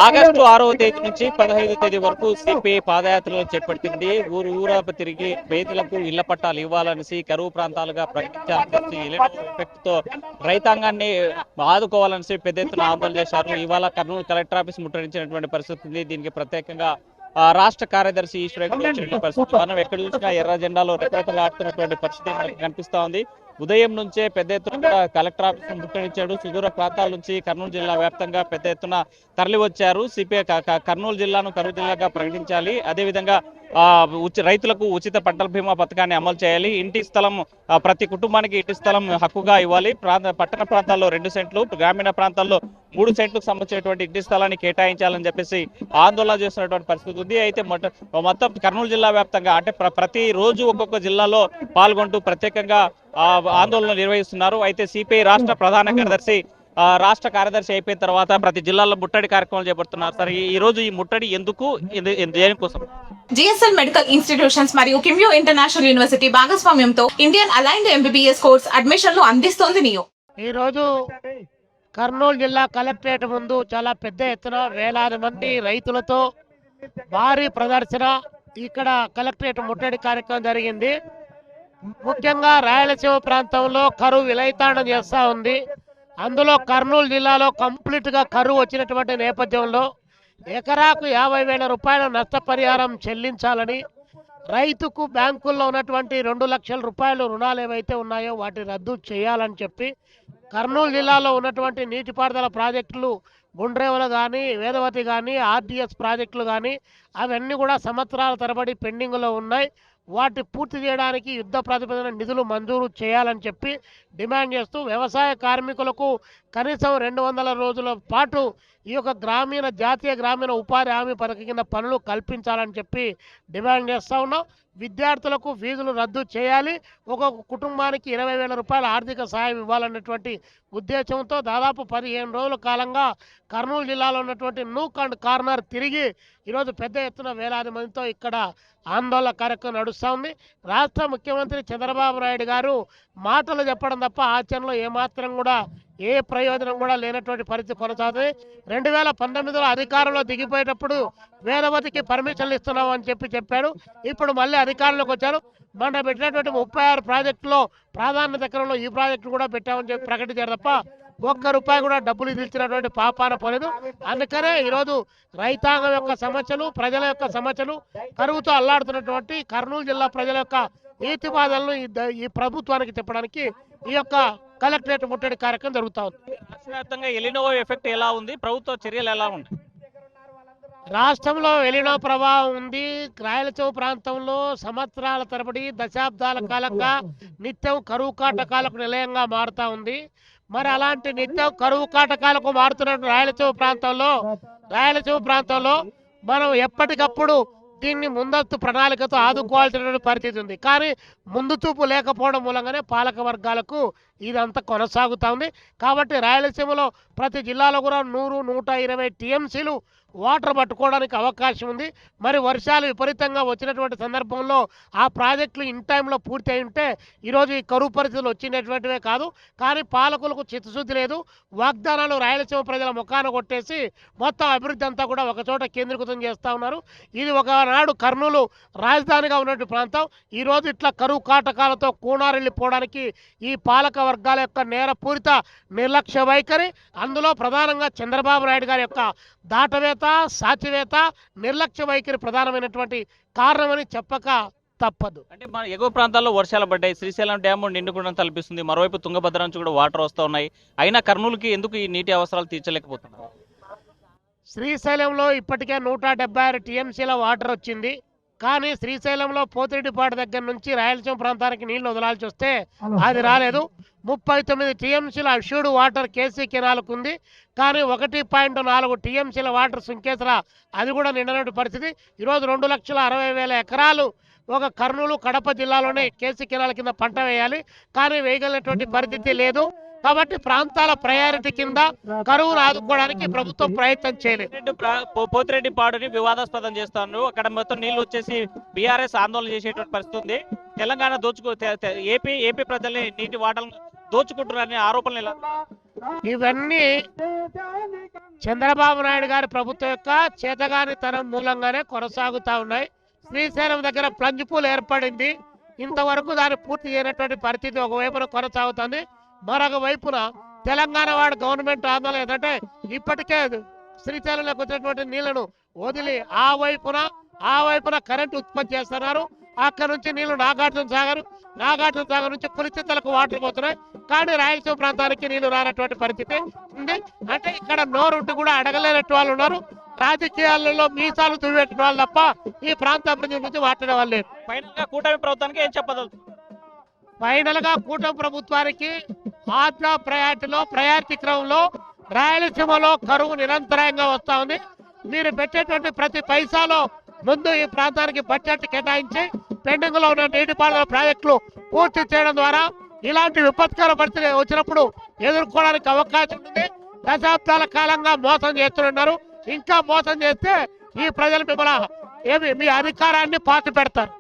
August 6వ తేదీ నుంచి 15వ తేదీ వరకు సిపిఐ పాదయాత్రలు చేపట్టింది. ఊరాప తిరిగి పేదలకు ఇళ్ల పట్టాలు ఇవ్వాలనేసి, కరువు ప్రాంతాలుగా ప్రకటించాలనేసి, ఎఫెక్ట్ తో రైతాంగాన్ని ఆదుకోవాలనేసి పెద్ద ఎత్తున ఆందోళన చేశారు. ఇవాళ కర్నూలు కలెక్టర్ ఆఫీస్ ముట్టడించినటువంటి పరిస్థితి ఉంది. దీనికి ప్రత్యేకంగా రాష్ట్ర కార్యదర్శి ఈశ్వరరెడ్డి వచ్చినటువంటి పరిస్థితి. మనం ఎక్కడ చూసినా ఎర్ర జెండాలో రెక్కరెక్కలు ఆడుతున్నటువంటి పరిస్థితి మనకు కనిపిస్తా ఉంది. ఉదయం నుంచే పెద్ద ఎత్తున కలెక్టర్ ఆఫీస్ ముట్టడించాడు. సుదూర ప్రాంతాల నుంచి కర్నూలు జిల్లా వ్యాప్తంగా పెద్ద ఎత్తున తరలి వచ్చారు. సిపిఐ కర్నూలు జిల్లాను కరువు జిల్లాగా ప్రకటించాలి, అదేవిధంగా రైతులకు ఉచిత పంటల బీమా పథకాన్ని అమలు చేయాలి, ఇంటి స్థలం ప్రతి కుటుంబానికి ఇంటి స్థలం హక్కుగా ఇవ్వాలి, పట్టణ ప్రాంతాల్లో 2 సెంట్లు, గ్రామీణ ప్రాంతాల్లో 3 సెంట్లకు సంబంధించినటువంటి ఇంటి స్థలాన్ని కేటాయించాలని చెప్పేసి ఆందోళన చేస్తున్నటువంటి పరిస్థితి ఉంది. అయితే మొత్తం కర్నూలు జిల్లా వ్యాప్తంగా అంటే ప్రతి రోజు ఒక్కొక్క జిల్లాలో పాల్గొంటూ ప్రత్యేకంగా ఆందోళన నిర్వహిస్తున్నారు. అయితే సిపిఐ రాష్ట్ర ప్రధాన కార్యదర్శి రాష్ట్ర కార్యదర్శి అయిపోయిన తర్వాత ప్రతి జిల్లాలో ముట్టడి కార్యక్రమాలు చేపడుతున్నారు. సరే, ఈ రోజు ఈ ముట్టడి ఎందుకు, దేనికోసం? జిఎస్ఎల్ మెడికల్ ఇన్స్టిట్యూషన్స్ మరియు కిమ్యూ ఇంటర్నేషనల్ యూనివర్సిటీ భాగస్వామ్యంతో ఇండియన్ అలైన్డ్ ఎంబీబీఎస్ కోర్స్ అడ్మిషన్లు అందిస్తోంది నియో. ఈ రోజు కర్నూలు జిల్లా కలెక్టరేట్ ముందు చాలా పెద్ద ఎత్తున వేలాది మంది రైతులతో భారీ ప్రదర్శన ఇక్కడ కలెక్టరేట్ ముట్టడి కార్యక్రమం జరిగింది. ముఖ్యంగా రాయలసీమ ప్రాంతంలో కరువు విలయతాండం చేస్తూ ఉంది. అందులో కర్నూలు జిల్లాలో కంప్లీట్గా కరువు వచ్చినటువంటి నేపథ్యంలో ఎకరాకు 50,000 రూపాయల నష్టపరిహారం చెల్లించాలని, రైతుకు బ్యాంకుల్లో ఉన్నటువంటి 2 లక్షల రూపాయలు రుణాలు ఏవైతే ఉన్నాయో వాటి రద్దు చేయాలని చెప్పి కర్నూలు జిల్లాలో ఉన్నటువంటి నీటిపారుదల ప్రాజెక్టులు గుండ్రేవలు కానీ, వేదవతి కానీ, ఆర్డిఎస్ ప్రాజెక్టులు కానీ అవన్నీ కూడా సంవత్సరాల తరబడి పెండింగ్లో ఉన్నాయి. వాటి పూర్తి చేయడానికి యుద్ధ ప్రాతిపదికన నిధులు మంజూరు చేయాలని చెప్పి డిమాండ్ చేస్తూ వ్యవసాయ కార్మికులకు కనీసం 200 రోజుల పాటు ఈ యొక్క జాతీయ గ్రామీణ ఉపాధి హామీ పథకం కింద పనులు కల్పించాలని చెప్పి డిమాండ్ చేస్తూ ఉన్నాం. విద్యార్థులకు ఫీజులు రద్దు చేయాలి, ఒక్కొక్క కుటుంబానికి 20,000 రూపాయల ఆర్థిక సహాయం ఇవ్వాలన్నటువంటి ఉద్దేశంతో దాదాపు 15 రోజుల కాలంగా కర్నూలు జిల్లాలో ఉన్నటువంటి నూక్ అండ్ కార్నర్ తిరిగి ఈరోజు పెద్ద ఎత్తున వేలాది మందితో ఇక్కడ ఆందోళన కార్యక్రమం నడుస్తూ ఉంది. రాష్ట్ర ముఖ్యమంత్రి చంద్రబాబు నాయుడు గారు మాటలు చెప్పడం తప్ప ఆచరణలో ఏమాత్రం కూడా ఏ ప్రయోజనం కూడా లేనటువంటి పరిస్థితి కొనసాగుతుంది. 2019లో అధికారంలో దిగిపోయేటప్పుడు వేదవతికి పర్మిషన్లు ఇస్తున్నాం అని చెప్పాడు. ఇప్పుడు మళ్ళీ అధికారంలోకి వచ్చారు. మన పెట్టినటువంటి 36 ప్రాజెక్టులో ప్రాధాన్యత క్రమంలో ఈ ప్రాజెక్టులు కూడా పెట్టామని చెప్పి ప్రకటించారు తప్ప ₹1 కూడా డబ్బులు ఇచ్చినటువంటి పాపాన పోలేదు. అందుకనే ఈరోజు రైతాంగం యొక్క సమస్యలు, ప్రజల యొక్క సమస్యలు, కరువుతో అల్లాడుతున్నటువంటి కర్నూలు జిల్లా ప్రజల యొక్క ఈతిబాధలను ఈ ప్రభుత్వానికి చెప్పడానికి ఈ యొక్క కలెక్టరేట్ ముట్టడి కార్యక్రమం జరుగుతూ ఉంది. రాష్ట్ర వ్యాప్తంగా ఎలినో ఎఫెక్ట్ ఎలా ఉంది, ప్రభుత్వ చర్యలు ఎలా ఉంటాయి? రాష్ట్రంలో ఎలినో ప్రభావం ఉంది. రాయలసీమ ప్రాంతంలో సంవత్సరాల తరబడి దశాబ్దాల కాలంగా నిత్యం కరువు కాటకాలకు నిలయంగా మారుతా ఉంది. మరి అలాంటి నిత్యం కరువు కాటకాలకు మారుతున్న రాయలసీమ ప్రాంతంలో మనం ఎప్పటికప్పుడు దీన్ని ముందస్తు ప్రణాళికతో ఆదుకోవాల్సినటువంటి పరిస్థితి ఉంది. కానీ ముందు చూపు లేకపోవడం మూలంగానే పాలక వర్గాలకు ఇదంతా కొనసాగుతూ ఉంది. కాబట్టి రాయలసీమలో ప్రతి జిల్లాలో కూడా 100-120 టీఎంసీలు వాటర్ పట్టుకోవడానికి అవకాశం ఉంది. మరి వర్షాలు విపరీతంగా వచ్చినటువంటి సందర్భంలో ఆ ప్రాజెక్టులు ఇన్ టైంలో పూర్తి అయి ఉంటే ఈరోజు ఈ కరువు పరిస్థితులు వచ్చినటువంటివే కాదు. కానీ పాలకులకు చిత్తశుద్ధి లేదు. వాగ్దానాలు రాయలసీమ ప్రజల ముఖాన కొట్టేసి మొత్తం అభివృద్ధి అంతా కూడా ఒకచోట కేంద్రీకృతం చేస్తూ ఉన్నారు. ఇది ఒకనాడు కర్నూలు రాజధానిగా ఉన్నటువంటి ప్రాంతం. ఈరోజు ఇట్లా కరువు కాటకాలతో కూనారెళ్ళిపోవడానికి ఈ పాలక వర్గాల యొక్క నేరపూరిత నిర్లక్ష్య వైఖరి, అందులో ప్రధానంగా చంద్రబాబు నాయుడు గారి యొక్క దాటవేత, సాచివేత, నిర్లక్ష్య వైఖరి ప్రధానమైనటువంటి కారణమని చెప్పక తప్పదు. అంటే మన ఎగువ ప్రాంతాల్లో వర్షాలు పడ్డాయి, శ్రీశైలం డ్యాము నిండుకుండా తలపిస్తుంది, మరోవైపు తుంగభద్ర నుంచి కూడా వాటర్ వస్తూ ఉన్నాయి. అయినా కర్నూలుకి ఎందుకు ఈ నీటి అవసరాలు తీర్చలేకపోతున్నారు? శ్రీశైలంలో ఇప్పటికే 176 టీఎంసీల వాటర్ వచ్చింది. కానీ శ్రీశైలంలో పోతిరెడ్డిపాడు దగ్గర నుంచి రాయలసీమ ప్రాంతానికి నీళ్లు వదలాల్సి వస్తే అది రాలేదు. 39 టీఎంసీల అష్యూర్డ్ వాటర్ కేసీ కెనాల్కు ఉంది. కానీ 1.4 టీఎంసీల వాటర్ సుంకేసర అది కూడా నిండనటువంటి పరిస్థితి. ఈరోజు 2,60,000 ఎకరాలు ఒక కర్నూలు, కడప జిల్లాలోనే కేసీ కెనాల్ కింద పంట వేయాలి. కానీ వేయగలిగినటువంటి పరిస్థితి లేదు. కాబట్టి ప్రాంతాల ప్రయారిటీ కింద కరువును ఆదుకోవడానికి ప్రభుత్వం ప్రయత్నం చేయలేదు. పోతిరెడ్డిపాడుని వివాదాస్పదం చేస్తాను. అక్కడ మొత్తం నీళ్లు వచ్చేసి బీఆర్ఎస్ ఆందోళన చేసేటువంటి పరిస్థితి ఉంది. తెలంగాణ ఏపీ ప్రజల్ని నీటి వాటలను దోచుకుంటున్నారనే ఆరోపణలు ఎలా? ఇవన్నీ చంద్రబాబు నాయుడు గారి ప్రభుత్వం యొక్క చేతగానితనం మూలంగానే కొనసాగుతా ఉన్నాయి. శ్రీశైలం దగ్గర ప్లంజ్ పూల్ ఏర్పడింది, ఇంతవరకు దాన్ని పూర్తి చేయనటువంటి పరిస్థితి ఒకవైపున కొనసాగుతుంది. మరొక వైపున తెలంగాణ వాడు గవర్నమెంట్ ఆందోళన ఏంటంటే ఇప్పటికే శ్రీశైలంలోకి వచ్చినటువంటి నీళ్లను వదిలి ఆ వైపున కరెంటు ఉత్పత్తి చేస్తున్నారు. అక్కడ నుంచి నీళ్లు నాగార్జున సాగర్ నుంచి పులిచింతలకు వాటర్ పోతున్నాయి. కానీ రాయలసీమ ప్రాంతానికి నీళ్లు రానటువంటి పరిస్థితి ఉంది. అంటే ఇక్కడ నోరుంటి కూడా అడగలేనట్టు వాళ్ళు ఉన్నారు. రాజకీయాలలో మీసాలు తుడిపెట్టిన వాళ్ళు తప్ప ఈ ప్రాంత అభివృద్ధి గురించి మాట్లాడే వాళ్ళు లేరు. ఫైనల్ గా కూటమి ప్రభుత్వానికి ఏం చెప్పదలుచు? ఫైనల్ గా కూటమి ప్రభుత్వానికి ఆర్డర్ ఆఫ్ ప్రయారిటీ క్రమంలో రాయలసీమలో కరువు నిరంతరాయంగా వస్తా ఉంది. మీరు పెట్టేటువంటి ప్రతి పైసాలో ముందు ఈ ప్రాంతానికి బడ్జెట్ కేటాయించి పెండింగ్ లో ఉన్న నీటిపారుదల ప్రాజెక్టులు పూర్తి చేయడం ద్వారా ఇలాంటి విపత్కర పరిస్థితి వచ్చినప్పుడు ఎదుర్కోవడానికి అవకాశం ఉంది. దశాబ్దాల కాలంగా మోసం చేస్తున్నారు. ఇంకా మోసం చేస్తే ఈ ప్రజలు మిమ్మల్ని మీ అధికారాన్ని పాతి పెడతారు.